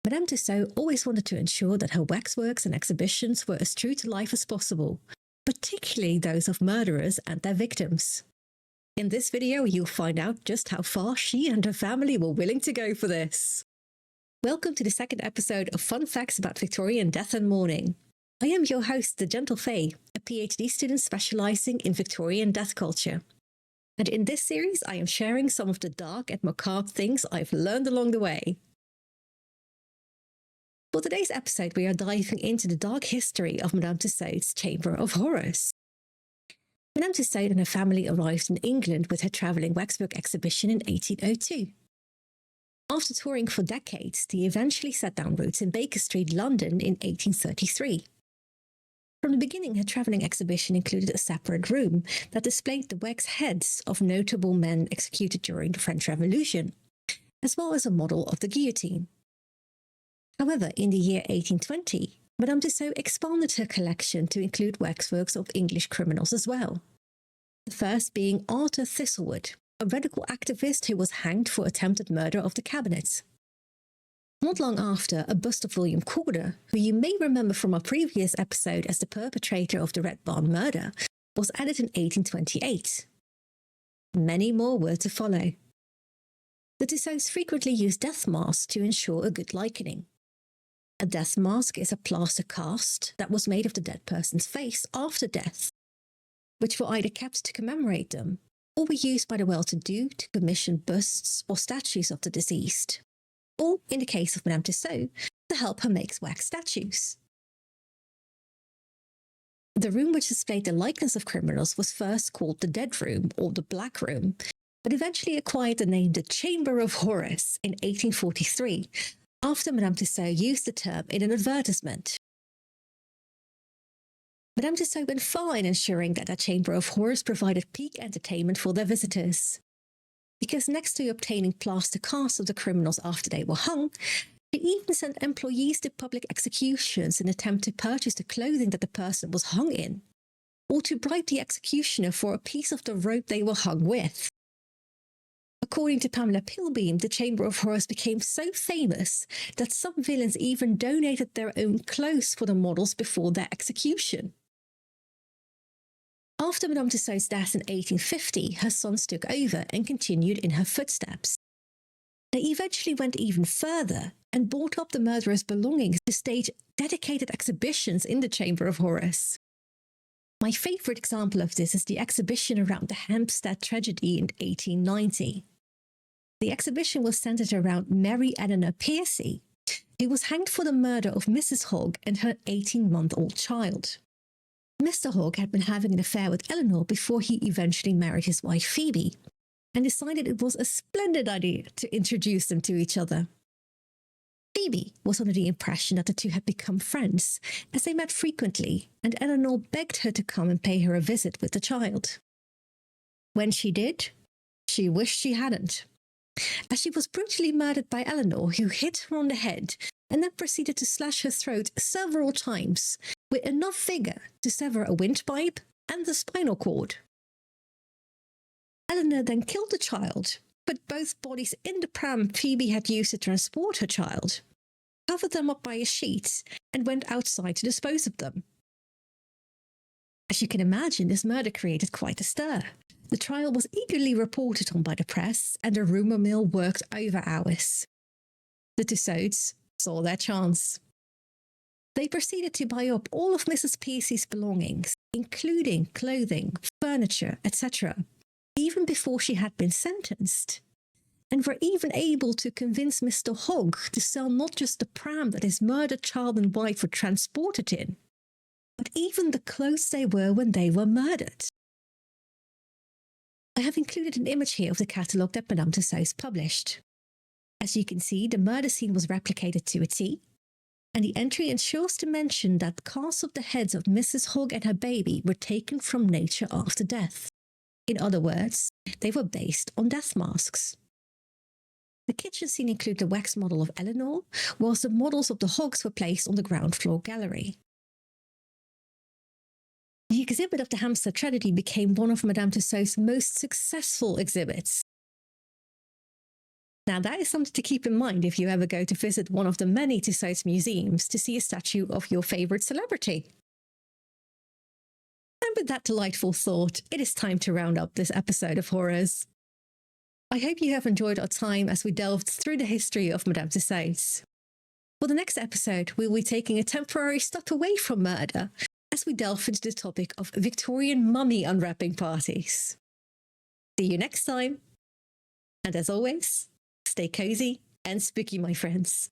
Madame Tussauds always wanted to ensure that her waxworks and exhibitions were as true to life as possible, particularly those of murderers and their victims. In this video, you'll find out just how far she and her family were willing to go for this. Welcome to the second episode of Fun Facts about Victorian Death and Mourning. I am your host, the Gentle Fae, a PhD student specializing in Victorian death culture. And in this series, I am sharing some of the dark and macabre things I've learned along the way. For today's episode, we are diving into the dark history of Madame Tussauds' Chamber of Horrors. Madame Tussauds and her family arrived in England with her travelling waxwork exhibition in 1802. After touring for decades, they eventually set down roots in Baker Street, London in 1833. From the beginning, her travelling exhibition included a separate room that displayed the wax heads of notable men executed during the French Revolution, as well as a model of the guillotine. However, in the year 1820, Madame Tussauds expanded her collection to include waxworks of English criminals as well. The first being Arthur Thistlewood, a radical activist who was hanged for attempted murder of the cabinet. Not long after, a bust of William Corder, who you may remember from our previous episode as the perpetrator of the Red Barn murder, was added in 1828. Many more were to follow. The Tussauds frequently used death masks to ensure a good likening. A death mask is a plaster cast that was made of the dead person's face after death, which were either kept to commemorate them or were used by the well-to-do to commission busts or statues of the deceased, or, in the case of Madame Tussauds, to help her make wax statues. The room which displayed the likeness of criminals was first called the Dead Room or the Black Room, but eventually acquired the name the Chamber of Horrors in 1843, after Madame Tussauds used the term in an advertisement. Madame Tussauds went far in ensuring that the Chamber of Horrors provided peak entertainment for their visitors. Because next to obtaining plaster casts of the criminals after they were hung, she even sent employees to public executions in an attempt to purchase the clothing that the person was hung in, or to bribe the executioner for a piece of the rope they were hung with. According to Pamela Pilbeam, the Chamber of Horrors became so famous that some villains even donated their own clothes for the models before their execution. After Madame Tussauds' death in 1850, her sons took over and continued in her footsteps. They eventually went even further and bought up the murderer's belongings to stage dedicated exhibitions in the Chamber of Horrors. My favourite example of this is the exhibition around the Hampstead Tragedy in 1890. The exhibition was centred around Mary Eleanor Pearcey, who was hanged for the murder of Mrs. Hogg and her 18-month-old child. Mr. Hogg had been having an affair with Eleanor before he eventually married his wife Phoebe, and decided it was a splendid idea to introduce them to each other. Phoebe was under the impression that the two had become friends, as they met frequently, and Eleanor begged her to come and pay her a visit with the child. When she did, she wished she hadn't, as she was brutally murdered by Eleanor, who hit her on the head and then proceeded to slash her throat several times, with enough vigour to sever a windpipe and the spinal cord. Eleanor then killed the child, put both bodies in the pram Phoebe had used to transport her child, covered them up by a sheet, and went outside to dispose of them. As you can imagine, this murder created quite a stir. The trial was eagerly reported on by the press, and the rumour mill worked over hours. The Tussauds saw their chance. They proceeded to buy up all of Mrs. Pearcey's belongings, including clothing, furniture, etc., even before she had been sentenced, and were even able to convince Mr. Hogg to sell not just the pram that his murdered child and wife were transported in, but even the clothes they were when they were murdered. I have included an image here of the catalogue that Madame Tussauds published. As you can see, the murder scene was replicated to a T, and the entry ensures to mention that casts of the heads of Mrs. Hogg and her baby were taken from nature after death. In other words, they were based on death masks. The kitchen scene included the wax model of Eleanor, whilst the models of the Hoggs were placed on the ground floor gallery. The exhibit of the Hampstead Tragedy became one of Madame Tussauds' most successful exhibits. Now, that is something to keep in mind if you ever go to visit one of the many Tussauds museums to see a statue of your favorite celebrity. And with that delightful thought, it is time to round up this episode of Horrors. I hope you have enjoyed our time as we delved through the history of Madame Tussauds. For the next episode, we'll be taking a temporary step away from murder as we delve into the topic of Victorian mummy unwrapping parties. See you next time. And as always, stay cozy and spooky, my friends.